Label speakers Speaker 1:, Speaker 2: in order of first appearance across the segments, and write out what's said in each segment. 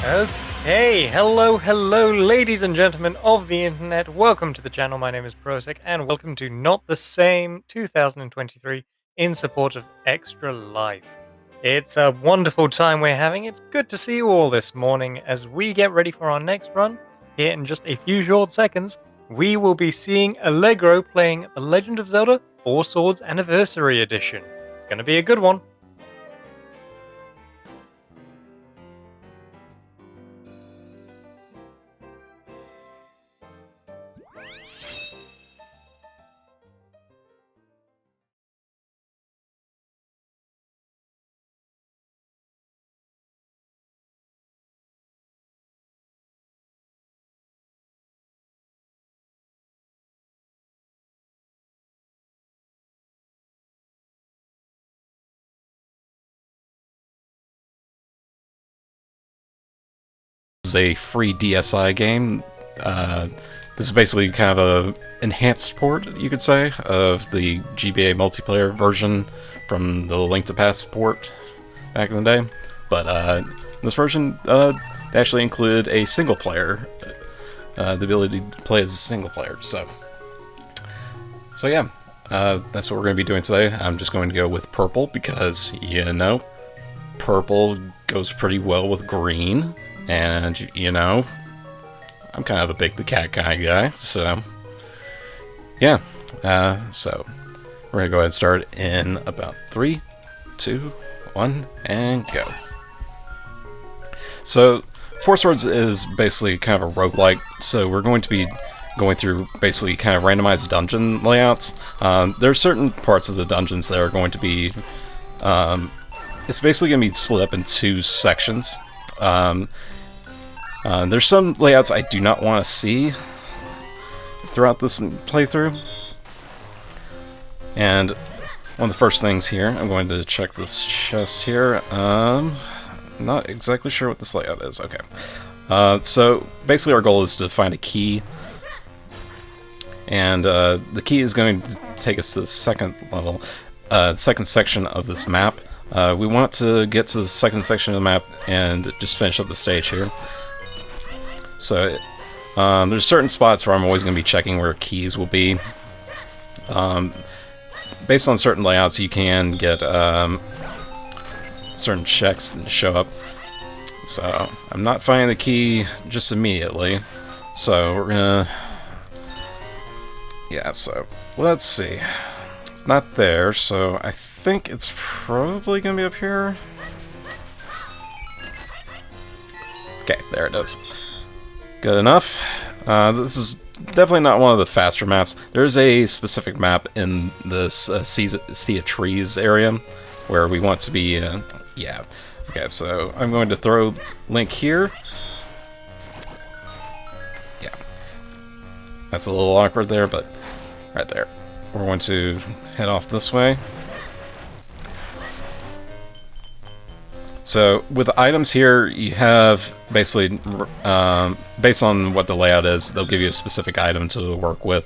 Speaker 1: Okay, hello, ladies and gentlemen of the internet. Welcome to the channel. My name is Prosek, and welcome to Not the Same 2023 in support of Extra Life. It's a wonderful time we're having. It's good to see you all this morning as we get ready for our next run. Here in just a few short seconds, we will be seeing Allegro playing The Legend of Zelda 4 Swords Anniversary Edition. It's going to be a good one.
Speaker 2: Is a free DSi game. This is basically kind of a enhanced port, you could say, of the GBA multiplayer version from the Link to Past port back in the day. But this version actually included a single player, the ability to play as a single player. So yeah, that's what we're going to be doing today. I'm just going to go with purple because, you know, purple goes pretty well with green. And, you know, I'm kind of a big the cat kind of guy, so yeah. So we're gonna go ahead and start in about 3, 2, 1, and go. So Four Swords is basically kind of a roguelike, so we're going to be going through basically kind of randomized dungeon layouts. There are certain parts of the dungeons that are going to be, it's basically going to be split up in 2 sections. There's some layouts I do not want to see throughout this playthrough. And one of the first things here, I'm going to check this chest here. Not exactly sure what this layout is. Okay. So basically our goal is to find a key. And the key is going to take us to the second level, second section of this map. We want to get to the second section of the map and just finish up the stage here. So, there's certain spots where I'm always going to be checking where keys will be. Based on certain layouts, you can get certain checks that show up. So, I'm not finding the key just immediately. So, we're gonna... Yeah, so, let's see. It's not there, so I think it's probably going to be up here. Okay, there it is. Good enough. This is definitely not one of the faster maps. There's a specific map in this Sea of Trees area where we want to be, yeah. Okay, so I'm going to throw Link here. Yeah. That's a little awkward there, but right there. We're going to head off this way. So, with the items here, you have basically, based on what the layout is, they'll give you a specific item to work with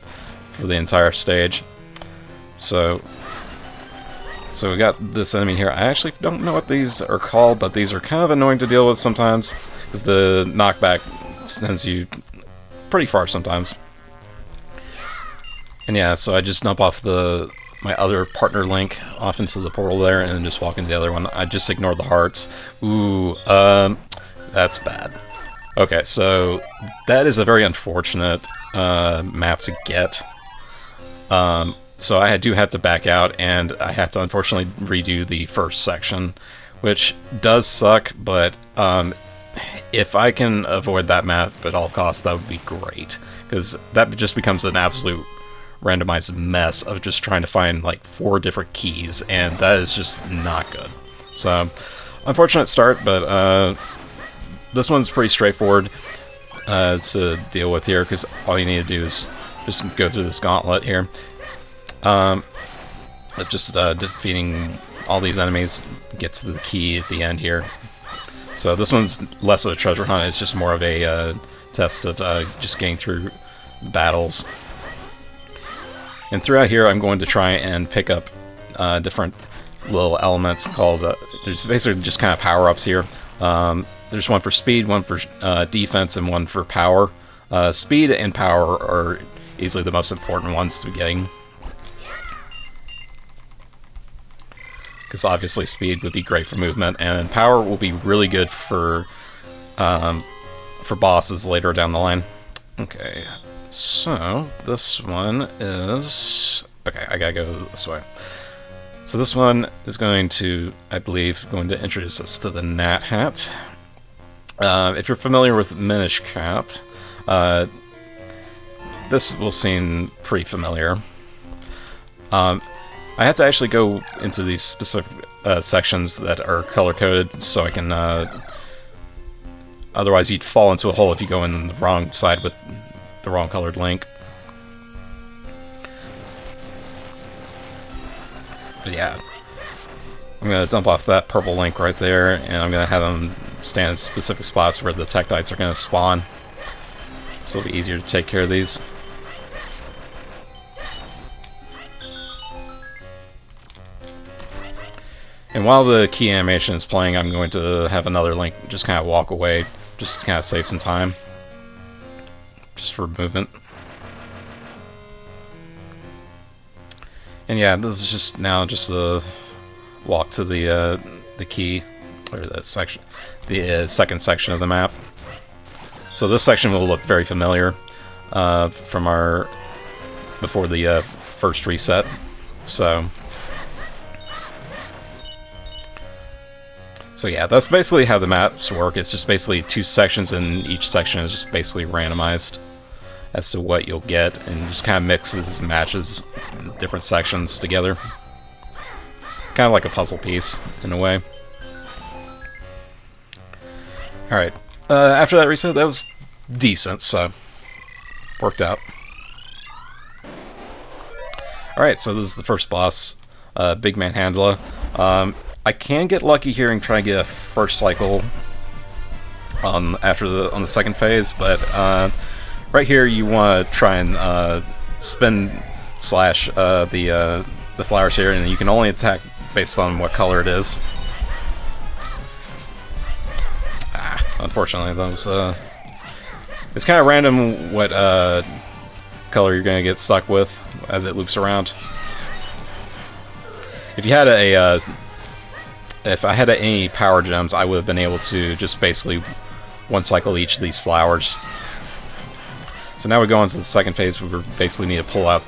Speaker 2: for the entire stage. So we got this enemy here. I actually don't know what these are called, but these are kind of annoying to deal with sometimes, because the knockback sends you pretty far sometimes. And yeah, so I just jump off my other partner Link off into the portal there, and then just walk into the other one. I just ignored the hearts. Ooh, that's bad. Okay, so that is a very unfortunate map to get. So I do have to back out, and I had to unfortunately redo the first section, which does suck, but if I can avoid that map at all costs, that would be great, because that just becomes an absolute randomized mess of just trying to find like 4 different keys, and that is just not good. So, unfortunate start, but this one's pretty straightforward to deal with here, because all you need to do is just go through this gauntlet here. Just defeating all these enemies, get to the key at the end here. So this one's less of a treasure hunt, it's just more of a test of just getting through battles. And throughout here, I'm going to try and pick up different little elements called, there's basically just kind of power-ups here. there's one for speed, one for defense, and one for power. Speed and power are easily the most important ones to be getting. Because obviously speed would be great for movement, and power will be really good for bosses later down the line. Okay, so this one is... Okay, I gotta go this way. So this one is going to, I believe, introduce us to the Nat Hat. If you're familiar with Minish Cap, this will seem pretty familiar. I had to actually go into these specific sections that are color-coded so I can... otherwise you'd fall into a hole if you go in the wrong side with the wrong colored link. But yeah, I'm going to dump off that purple link right there, and I'm going to have them stand in specific spots where the Tektites are going to spawn. So it'll be easier to take care of these. And while the key animation is playing, I'm going to have another link just kind of walk away, just to kind of save some time. Just for movement. And yeah, this is just now just a walk to the key, or the section, the second section of the map. So this section will look very familiar from our before the first reset. So yeah, that's basically how the maps work. It's just basically two sections, and each section is just basically randomized as to what you'll get, and just kind of mixes and matches different sections together. Kind of like a puzzle piece, in a way. Alright, after that reset, that was decent, so worked out. Alright, so this is the first boss, Big Manhandla. I can get lucky here and try and get a first cycle on the second phase, but right here you want to try and spin slash the flowers here, and you can only attack based on what color it is. Unfortunately, those it's kind of random what color you're gonna get stuck with as it loops around. If you had if I had any power gems, I would have been able to just basically one cycle each of these flowers. So now we go on to the second phase. We basically need to pull out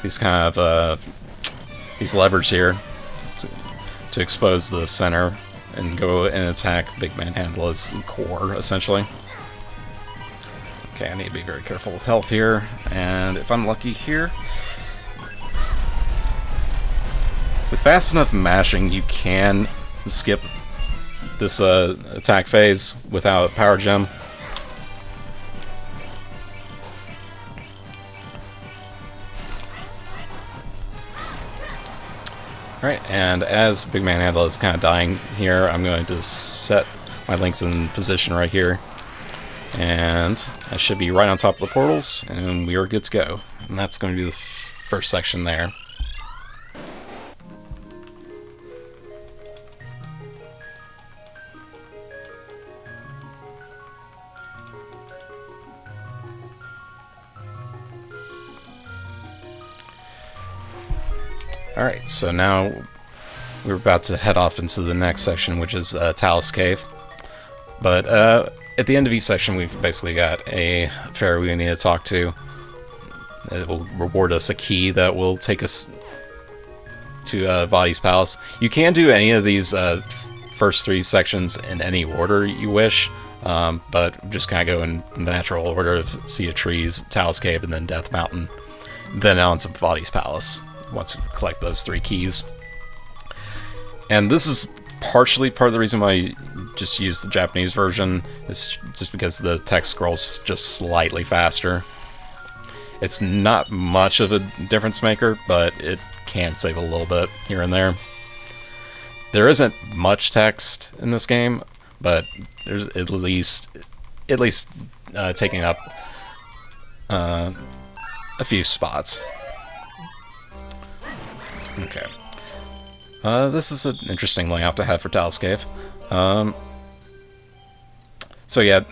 Speaker 2: these kind of these levers here to expose the center and go and attack Big Manhandla's core, essentially. Okay, I need to be very careful with health here, and if I'm lucky here, with fast enough mashing, you can skip this attack phase without a power gem. Alright, and as Big Manhandla is kind of dying here, I'm going to set my links in position right here. And I should be right on top of the portals, and we are good to go. And that's going to be the first section there. Alright, so now we're about to head off into the next section, which is Talus Cave. But at the end of each section, we've basically got a fairy we need to talk to. It will reward us a key that will take us to Vadi's Palace. You can do any of these first three sections in any order you wish, but just kind of go in natural order of Sea of Trees, Talus Cave, and then Death Mountain. Then on to Vadi's Palace, once you collect those three keys. And this is partially part of the reason why I just use the Japanese version. It's just because the text scrolls just slightly faster. It's not much of a difference maker, but it can save a little bit here and there. There isn't much text in this game, but there's at least taking up a few spots. Okay. This is an interesting layout to have for Talus Cave. So yeah,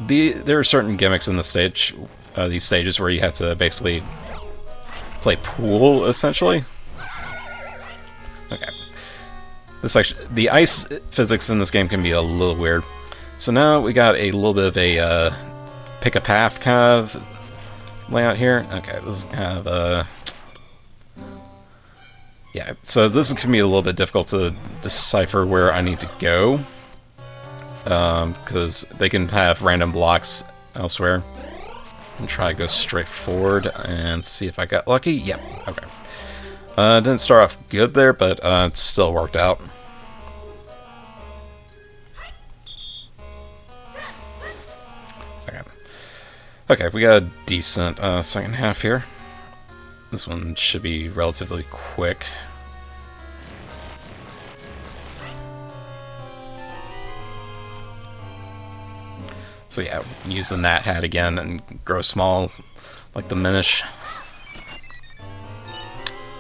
Speaker 2: there are certain gimmicks in the stage, these stages where you have to basically play pool, essentially. Okay. The ice physics in this game can be a little weird. So now we got a little bit of a pick a path kind of layout here. Okay, this is kind of yeah, so this is going to be a little bit difficult to decipher where I need to go. Because they can have random blocks elsewhere. And try to go straight forward and see if I got lucky. Yep, okay. Didn't start off good there, but it still worked out. Okay. Okay, we got a decent second half here. This one should be relatively quick. So yeah, use the Nat Hat again and grow small like the Minish.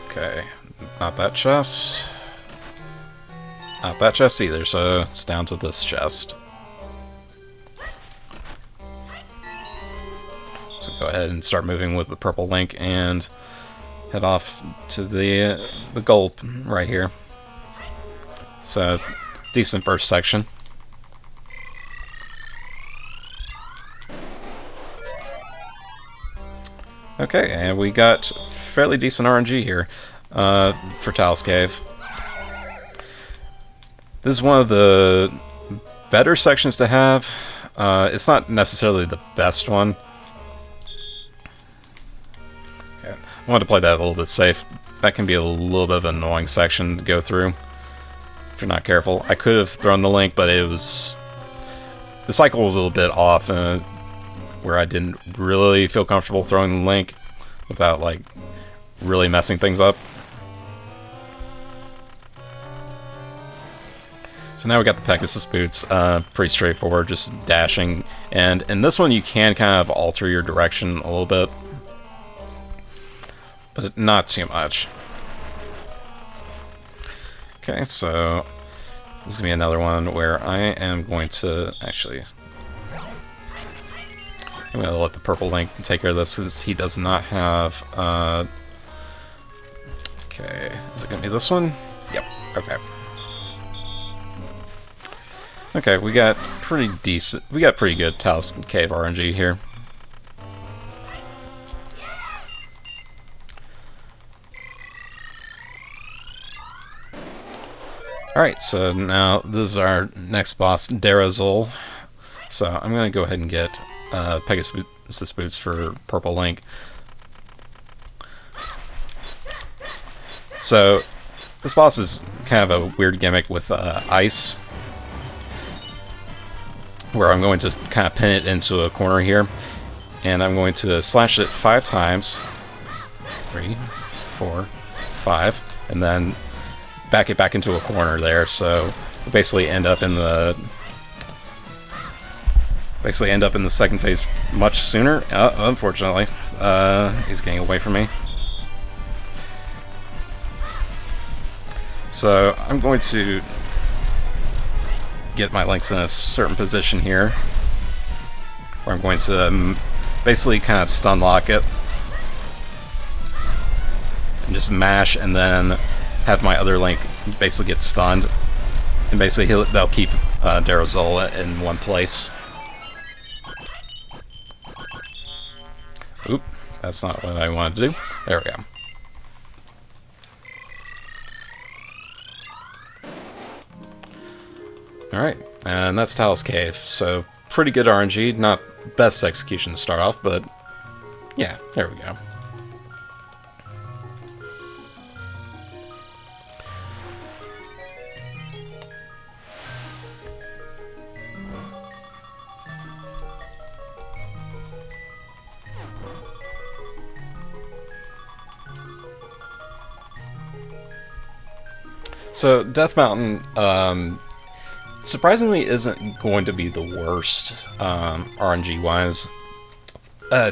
Speaker 2: Okay, not that chest. Not that chest either, so it's down to this chest. So go ahead and start moving with the purple link and head off to the goal right here. So, decent first section. Okay, and we got fairly decent RNG here for Talus Cave. This is one of the better sections to have. It's not necessarily the best one. Okay. I wanted to play that a little bit safe. That can be a little bit of an annoying section to go through if you're not careful. I could have thrown the link, but it was... the cycle was a little bit off, where I didn't really feel comfortable throwing the link without, like, really messing things up. So now we got the Pegasus boots, pretty straightforward, just dashing. And in this one you can kind of alter your direction a little bit, but not too much. Okay, so this is going to be another one where I am going to actually... I'm going to let the purple link take care of this because he does not have... okay, is it going to be this one? Yep, okay. Okay, we got pretty good Talus Cave RNG here. Alright, so now this is our next boss, Darazol. So I'm going to go ahead and get Pegasus boots for purple link. So this boss is kind of a weird gimmick with ice, where I'm going to kind of pin it into a corner here, and I'm going to slash it 5 times. 3, 4, 5, and then back it back into a corner there, so we basically end up in the second phase much sooner. Unfortunately, he's getting away from me. So I'm going to get my links in a certain position here, where I'm going to basically kind of stun lock it and just mash, and then have my other link basically get stunned, and basically they'll keep Darazol in one place. Oop, that's not what I wanted to do. There we go. Alright, and that's Talus Cave, so pretty good RNG, not best execution to start off, but yeah, there we go. So, Death Mountain, surprisingly isn't going to be the worst, RNG-wise,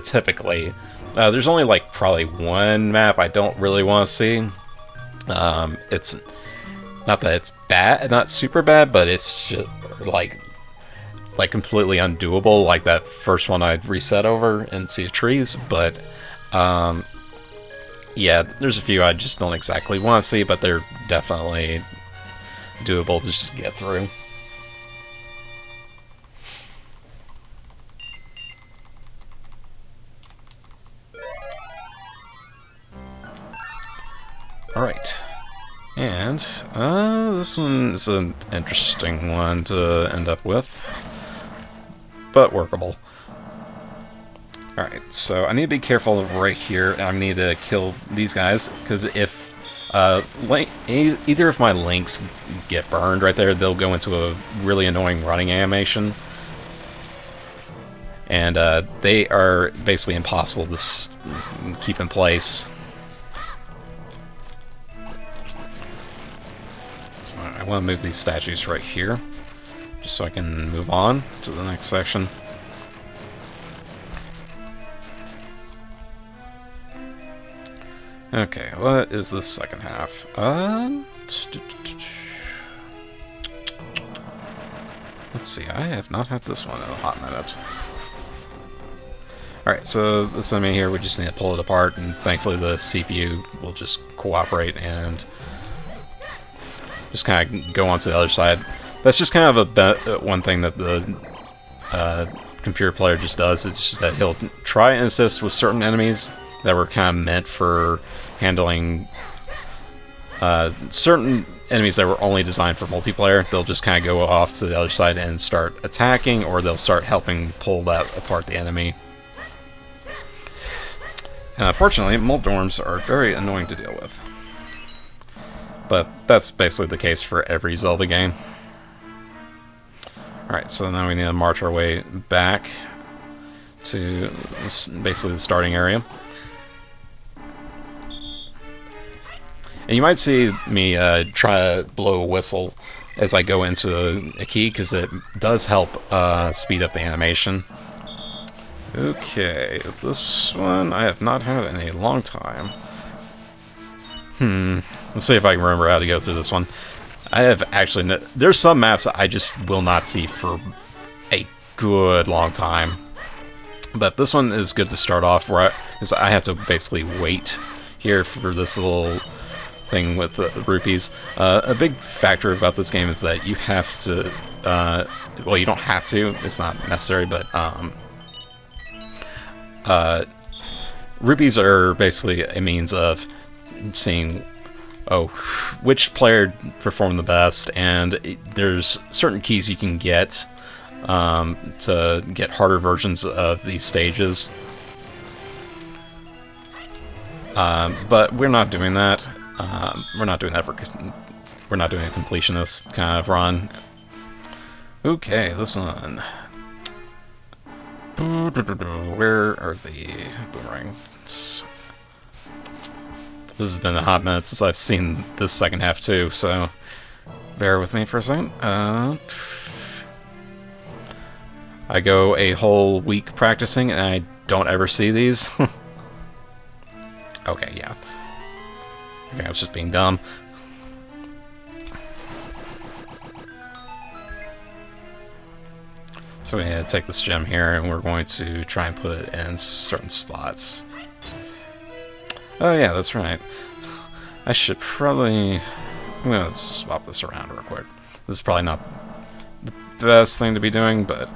Speaker 2: typically. There's only, like, probably one map I don't really want to see. It's not that it's bad, not super bad, but it's just, like, like completely undoable, like that first one I'd reset over in Sea of Trees, but yeah, there's a few I just don't exactly want to see, but they're definitely doable to just get through. Alright. And, this one is an interesting one to end up with, but workable. Alright, so I need to be careful right here. I need to kill these guys, because if either of my links get burned right there, they'll go into a really annoying running animation. And they are basically impossible to keep in place. So I want to move these statues right here, just so I can move on to the next section. Okay, what is the second half? Let's see, I have not had this one in a hot minute. Alright, so this enemy here, we just need to pull it apart, and thankfully the CPU will just cooperate and just kind of go on to the other side. That's just kind of one thing that the computer player just does. It's just that he'll try and assist with certain enemies that were kind of meant for handling certain enemies that were only designed for multiplayer. They'll just kind of go off to the other side and start attacking, or they'll start helping pull that apart the enemy. And unfortunately, Moldorms are very annoying to deal with. But that's basically the case for every Zelda game. Alright, so now we need to march our way back to basically the starting area. And you might see me try to blow a whistle as I go into a key, because it does help speed up the animation. Okay, this one I have not had in a long time. Let's see if I can remember how to go through this one. I have actually... There's some maps I just will not see for a good long time. But this one is good to start off, where I have to basically wait here for this little thing with the rupees. A big factor about this game is that you have to... well, you don't have to. It's not necessary, but... rupees are basically a means of seeing, which player performed the best, and there's certain keys you can get to get harder versions of these stages. But we're not doing that. We're not doing that we're not doing a completionist kind of run. Okay, this one. Where are the boomerangs? This has been a hot minute since I've seen this second half too, so bear with me for a second. I go a whole week practicing and I don't ever see these. Okay, yeah. Okay, I was just being dumb. So we need to take this gem here, and we're going to try and put it in certain spots. Oh yeah, that's right. I should probably... I'm going to swap this around real quick. This is probably not the best thing to be doing, but...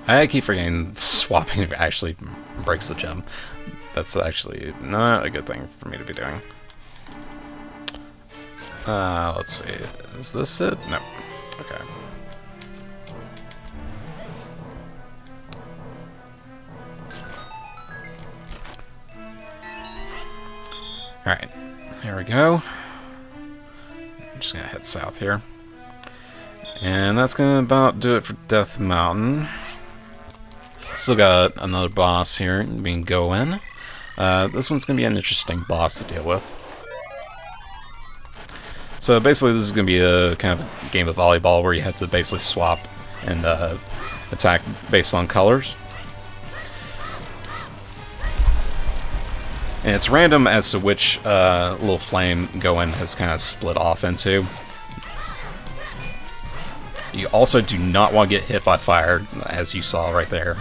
Speaker 2: I keep forgetting swapping actually breaks the gem. That's actually not a good thing for me to be doing. Let's see. Is this it? No. Okay. Alright. Here we go. I'm just gonna head south here. And that's gonna about do it for Death Mountain. Still got another boss here being Goen. This one's gonna be an interesting boss to deal with. So basically this is going to be a kind of game of volleyball where you have to basically swap and attack based on colors. And it's random as to which little flame Goen has kind of split off into. You also do not want to get hit by fire, as you saw right there.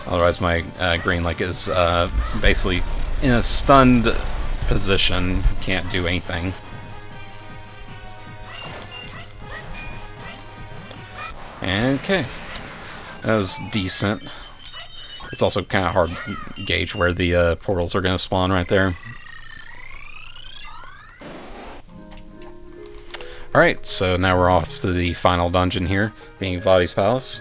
Speaker 2: Otherwise my green link is basically in a stunned position, can't do anything. Okay, that was decent. It's also kind of hard to gauge where the portals are going to spawn right there. Alright, so now we're off to the final dungeon here, being Vadi's Palace.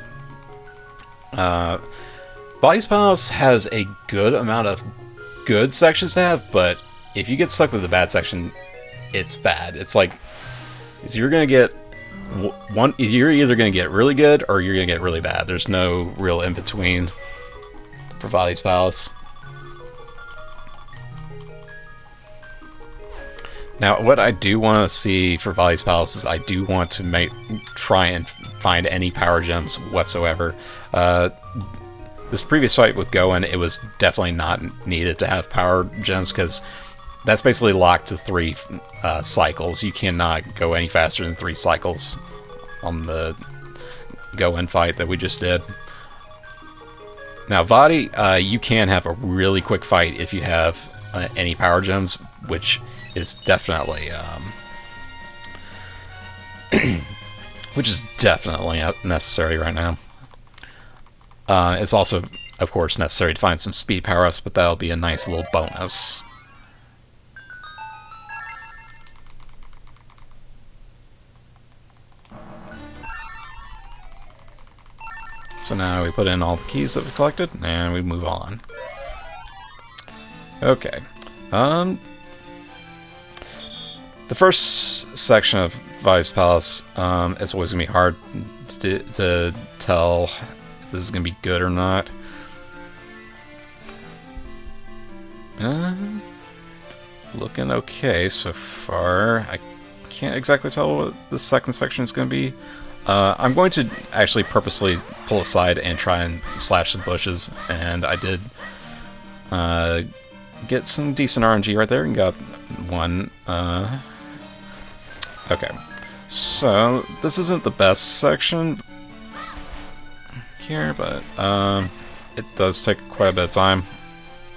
Speaker 2: Vadi's Palace has a good amount of good sections to have, but if you get stuck with the bad section, it's bad. It's like, you're gonna get you're either gonna get really good or you're gonna get really bad. There's no real in between for Vadi's Palace. Now, what I do want to see for Vadi's Palace is I do want to try and find any power gems whatsoever. This previous fight with Goen, it was definitely not needed to have power gems because that's basically locked to 3 cycles. You cannot go any faster than 3 cycles on the Goen fight that we just did. Now, Vadi, you can have a really quick fight if you have any power gems, which is definitely necessary right now. It's also, of course, necessary to find some speed power-ups, but that'll be a nice little bonus. So now we put in all the keys that we collected, and we move on. Okay. The first section of Vadi's Palace, it's always going to be hard to tell if this is going to be good or not. Looking okay so far. I can't exactly tell what the second section is going to be. I'm going to actually purposely pull aside and try and slash some bushes, and I did get some decent RNG right there and got one. Okay, so this isn't the best section here, but it does take quite a bit of time.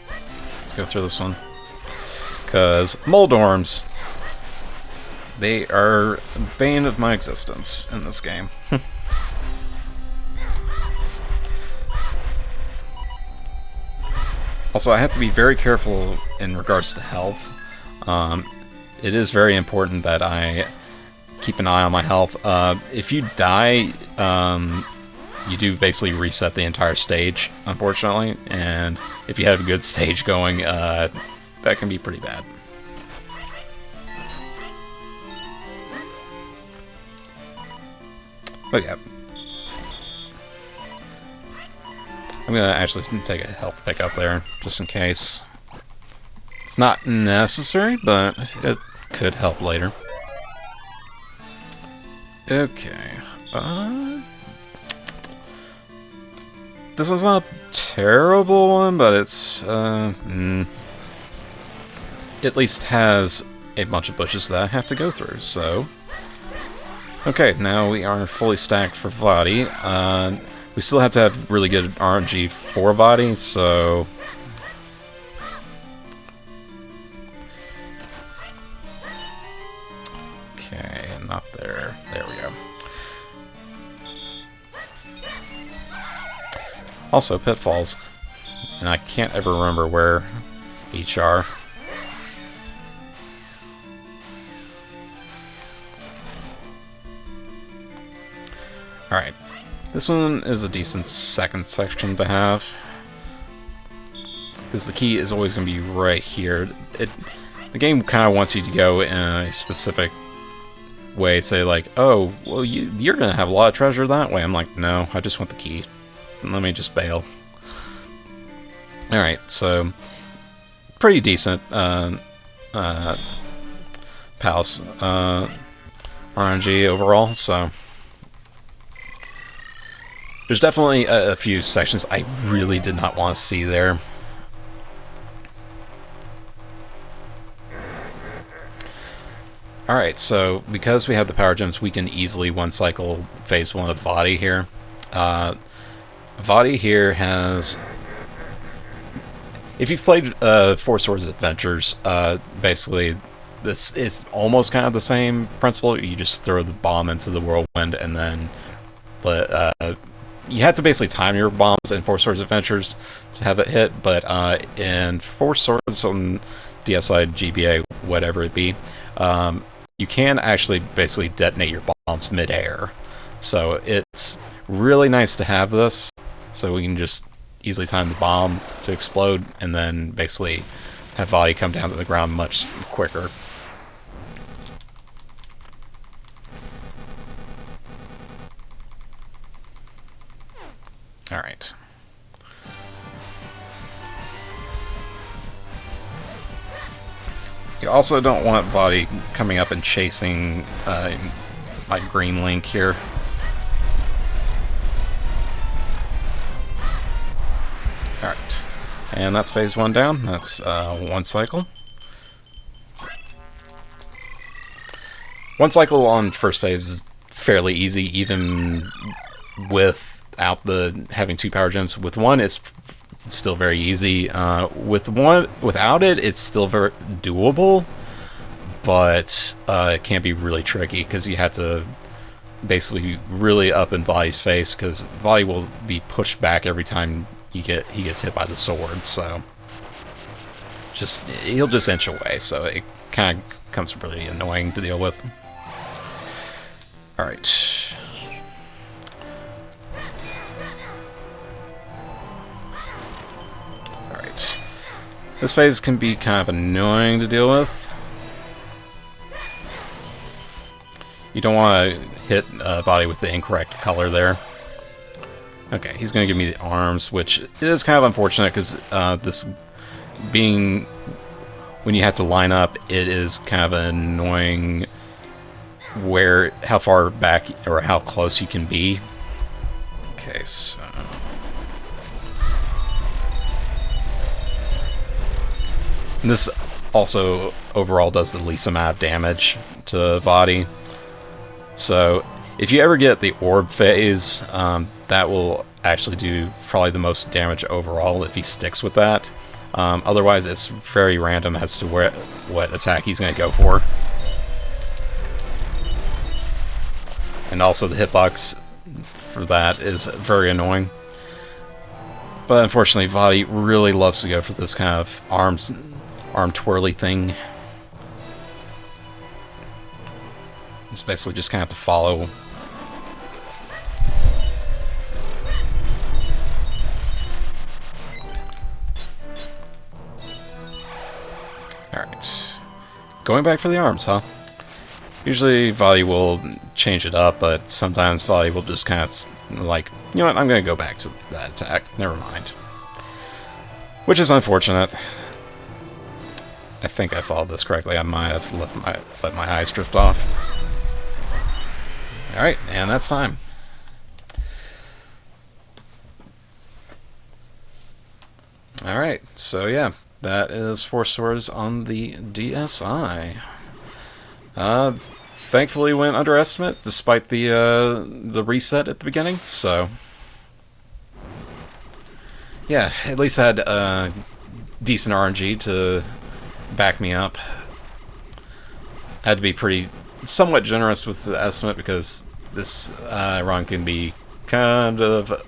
Speaker 2: Let's go through this one. Because Moldorms, they are the bane of my existence in this game. Also, I have to be very careful in regards to health. It is very important that I keep an eye on my health. If you die, you do basically reset the entire stage, unfortunately. And if you have a good stage going, that can be pretty bad. But yeah. I'm gonna actually take a health pick up there, just in case. It's not necessary, but it could help later. Okay. This was not a terrible one, but it's at least has a bunch of bushes that I have to go through, so... Okay, now we are fully stacked for Vadi. We still have to have really good RNG for Vadi, so... Okay, not there. There we go. Also, pitfalls. And I can't ever remember where each are. Alright. This one is a decent second section to have. Because the key is always going to be right here. The game kind of wants you to go in a specific way. Say like, oh, well, you're going to have a lot of treasure that way. I'm like, no, I just want the key. Let me just bail. Alright, so... pretty decent palace RNG overall, so... There's definitely a few sections I really did not want to see there. Alright, so because we have the power gems, we can easily one-cycle phase 1 of Vadi here. Vadi here has... If you've played Four Swords Adventures, basically this is almost kind of the same principle. You just throw the bomb into the whirlwind and then... you have to basically time your bombs in Four Swords Adventures to have it hit, but in Four Swords on DSi, GBA, whatever it be, you can actually basically detonate your bombs mid-air. So it's really nice to have this, so we can just easily time the bomb to explode, and then basically have Vadi come down to the ground much quicker. Alright. You also don't want Vadi coming up and chasing my green link here. Alright. And that's phase 1 down. That's one cycle. One cycle on first phase is fairly easy, even without having 2 power gems. With one, it's still very easy. Without it, it's still very doable, but it can be really tricky because you have to basically really up in Vadi's face, because Vadi will be pushed back every time he gets hit by the sword. So he'll just inch away. So it kind of becomes really annoying to deal with. All right. This phase can be kind of annoying to deal with. You don't want to hit Vadi with the incorrect color there. Okay, he's going to give me the arms, which is kind of unfortunate because this being... when you have to line up, it is kind of annoying how far back or how close you can be. Okay, so... And this also overall does the least amount of damage to Vadi. So if you ever get the orb phase, that will actually do probably the most damage overall if he sticks with that. Otherwise, it's very random as to what attack he's going to go for. And also the hitbox for that is very annoying. But unfortunately, Vadi really loves to go for this kind of arm twirly thing. It's basically just kind of have to follow. Alright. Going back for the arms, huh? Usually Vadi will change it up, but sometimes Vadi will just kind of like, you know what, I'm going to go back to that attack. Never mind. Which is unfortunate. I think I followed this correctly. I might have let my eyes drift off. Alright, and that's time. Alright, so yeah, that is Four Swords on the DSi. Thankfully went under estimate, despite the reset at the beginning, so... yeah, at least I had decent RNG to back me up. I had to be somewhat generous with the estimate because this run can be kind of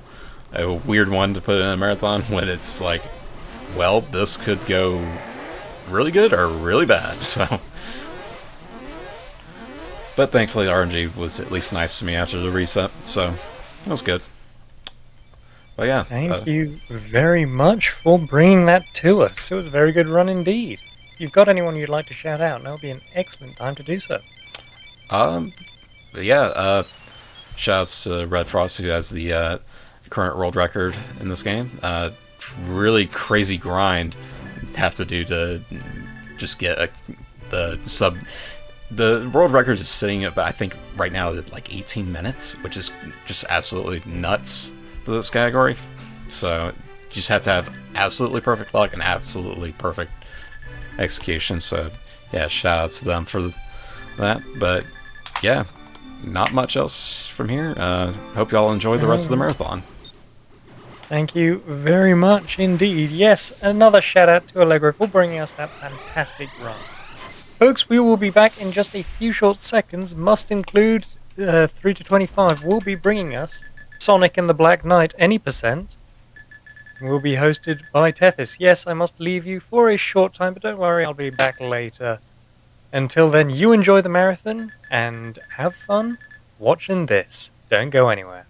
Speaker 2: a weird one to put in a marathon when it's like, well, this could go really good or really bad, so... But thankfully the RNG was at least nice to me after the reset, so that was good. But yeah.
Speaker 1: Thank you very much for bringing that to us. It was a very good run indeed. If you've got anyone you'd like to shout out, now would be an excellent time to do so.
Speaker 2: Yeah, shouts to Red Frost, who has the current world record in this game. Really crazy grind have to do to just get the world record is sitting at, I think, right now at like 18 minutes, which is just absolutely nuts for this category. So you just have to have absolutely perfect luck and absolutely perfect execution. So yeah, shout outs to them for that. But yeah, not much else from here. Hope y'all enjoy the rest of the marathon.
Speaker 1: Thank you very much indeed. Yes, another shout out to Allegro for bringing us that fantastic run. Folks, we will be back in just a few short seconds. Must include 3 to 25 will be bringing us Sonic and the Black Knight, any percent. Will be hosted by Tethys. Yes, I must leave you for a short time, but don't worry, I'll be back later. Until then, you enjoy the marathon and have fun watching this. Don't go anywhere.